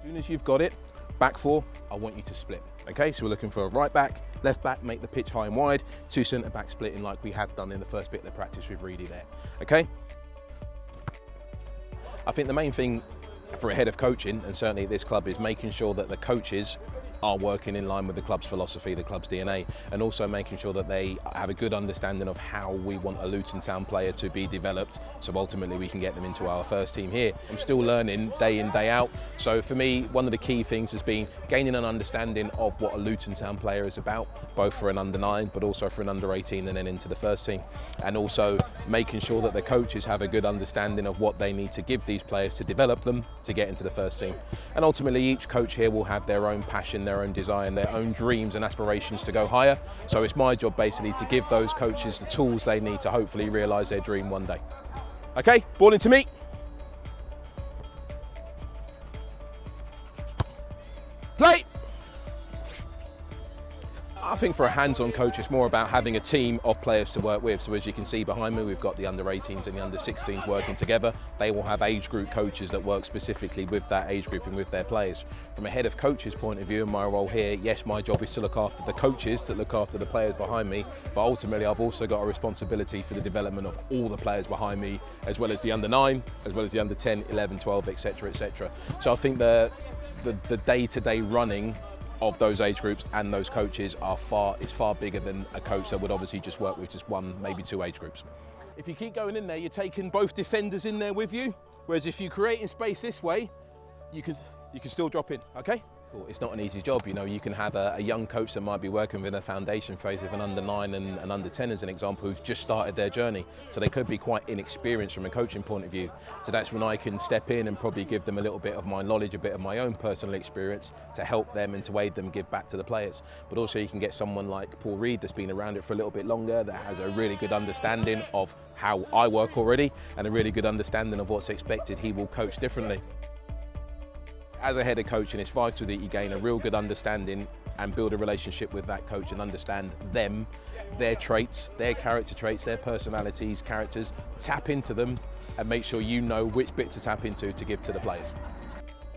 As soon as you've got it, back four, I want you to split. Okay, so we're looking for a right back, left back, make the pitch high and wide, two centre backs splitting like we have done in the first bit of the practice with Reedy there. Okay? I think the main thing for a head of coaching, and certainly at this club, is making sure that the coaches are working in line with the club's philosophy, the club's DNA, and also making sure that they have a good understanding of how we want a Luton Town player to be developed, so ultimately we can get them into our first team here. I'm still learning day in, day out, so for me, one of the key things has been gaining an understanding of what a Luton Town player is about, both for an under-9, but also for an under-18 and then into the first team, and also making sure that the coaches have a good understanding of what they need to give these players to develop them to get into the first team. And ultimately, each coach here will have their own passion, their own desire, and their own dreams and aspirations to go higher. So it's my job basically to give those coaches the tools they need to hopefully realise their dream one day. Okay, ball into me. Play! I think for a hands-on coach, it's more about having a team of players to work with. So as you can see behind me, we've got the under-18s and the under-16s working together. They will have age group coaches that work specifically with that age group and with their players. From a head of coach's point of view and my role here, yes, my job is to look after the coaches, to look after the players behind me, but ultimately I've also got a responsibility for the development of all the players behind me, as well as the under-9, as well as the under-10, 11, 12, etc., etc. So I think the day-to-day running of those age groups and those coaches is far bigger than a coach that would obviously just work with just one, maybe two age groups. If you keep going in there, you're taking both defenders in there with you, whereas if you create in space this way, you can still drop in, okay? Cool. It's not an easy job, you know. You can have a young coach that might be working within a foundation phase with an under-9 and an under-10 as an example, who've just started their journey. So they could be quite inexperienced from a coaching point of view. So that's when I can step in and probably give them a little bit of my knowledge, a bit of my own personal experience to help them and to aid them give back to the players. But also you can get someone like Paul Reed that's been around it for a little bit longer, that has a really good understanding of how I work already and a really good understanding of what's expected. He will coach differently. As a head of coaching, it's vital that you gain a real good understanding and build a relationship with that coach and understand them, their traits, their character traits, their personalities, characters, tap into them and make sure you know which bit to tap into to give to the players.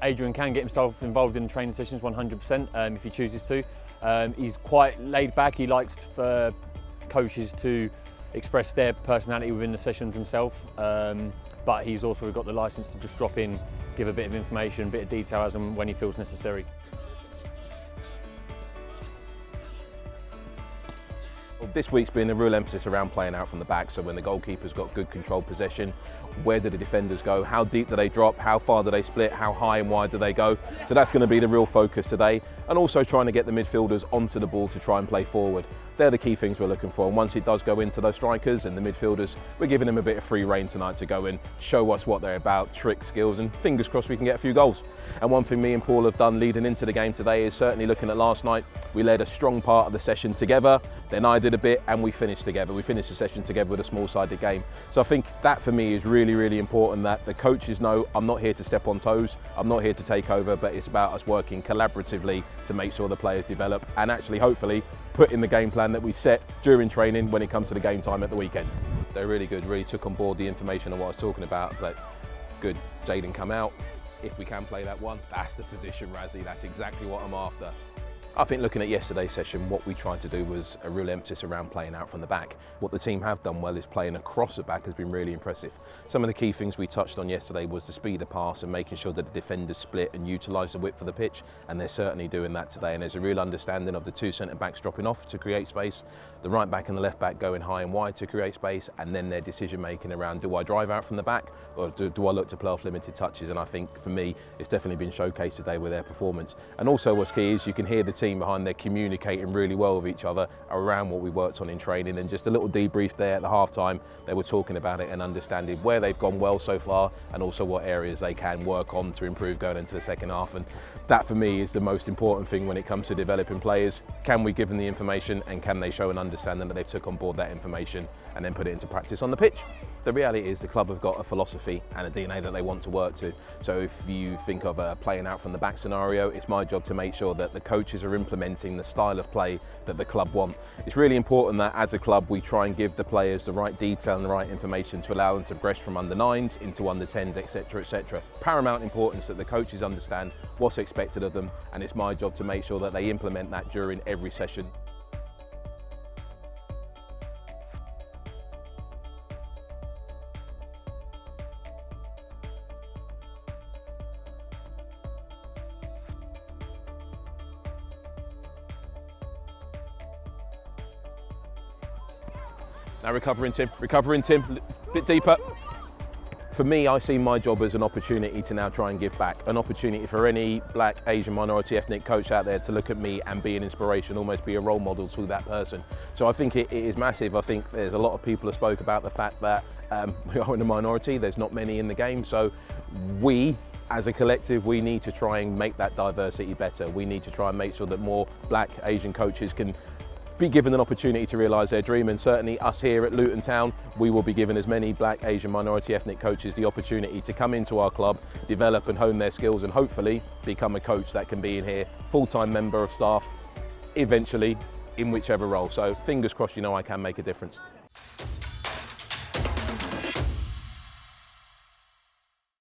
Adrian can get himself involved in training sessions 100% if he chooses to. He's quite laid back. He likes for coaches to express their personality within the sessions himself, but he's also got the license to just drop in, give a bit of information, a bit of detail as and when he feels necessary. Well, this week's been a real emphasis around playing out from the back, so when the goalkeeper's got good controlled possession, where do the defenders go, how deep do they drop, how far do they split, how high and wide do they go? So that's going to be the real focus today, and also trying to get the midfielders onto the ball to try and play forward. They're the key things we're looking for, and once it does go into those strikers and the midfielders, we're giving them a bit of free rein tonight to go in, show us what they're about, tricks, skills, and fingers crossed we can get a few goals. And one thing me and Paul have done leading into the game today is certainly looking at last night. We led a strong part of the session together, then I did a bit and we finished together. We finished the session together with a small-sided game. So I think that for me is really, really important, that the coaches know I'm not here to step on toes, I'm not here to take over, but it's about us working collaboratively to make sure the players develop and actually hopefully put in the game plan that we set during training when it comes to the game time at the weekend. They're really good, really took on board the information on what I was talking about, but good, Jaden come out. If we can play that one, that's the position, Razzie, that's exactly what I'm after. I think looking at yesterday's session, what we tried to do was a real emphasis around playing out from the back. What the team have done well is playing across the back has been really impressive. Some of the key things we touched on yesterday was the speed of pass and making sure that the defenders split and utilise the width of the pitch, and they're certainly doing that today. And there's a real understanding of the two centre backs dropping off to create space, the right back and the left back going high and wide to create space, and then their decision making around, do I drive out from the back or do I look to play off limited touches? And I think for me, it's definitely been showcased today with their performance. And also what's key is you can hear the team behind there communicating really well with each other around what we worked on in training, and just a little debrief there at the half time. They were talking about it and understanding where they've gone well so far and also what areas they can work on to improve going into the second half. And that for me is the most important thing when it comes to developing players. Can we give them the information and can they show an understanding that they've took on board that information and then put it into practice on the pitch? The reality is the club have got a philosophy and a DNA that they want to work to. So if you think of a playing out from the back scenario, it's my job to make sure that the coaches are implementing the style of play that the club want. It's really important that as a club we try and give the players the right detail and the right information to allow them to progress from under 9s into under 10s, etc, etc. Paramount importance that the coaches understand what's expected of them, and it's my job to make sure that they implement that during every session. Now recovering Tim, bit deeper. For me, I see my job as an opportunity to now try and give back, an opportunity for any black, Asian, minority, ethnic coach out there to look at me and be an inspiration, almost be a role model to that person. So I think it is massive. I think there's a lot of people who spoke about the fact that we are in a minority, there's not many in the game, so we, as a collective, we need to try and make that diversity better. We need to try and make sure that more black, Asian coaches can be given an opportunity to realise their dream, and certainly us here at Luton Town, we will be given as many black, Asian, minority ethnic coaches the opportunity to come into our club, develop and hone their skills, and hopefully become a coach that can be in here, full-time member of staff, eventually in whichever role. So fingers crossed, I can make a difference.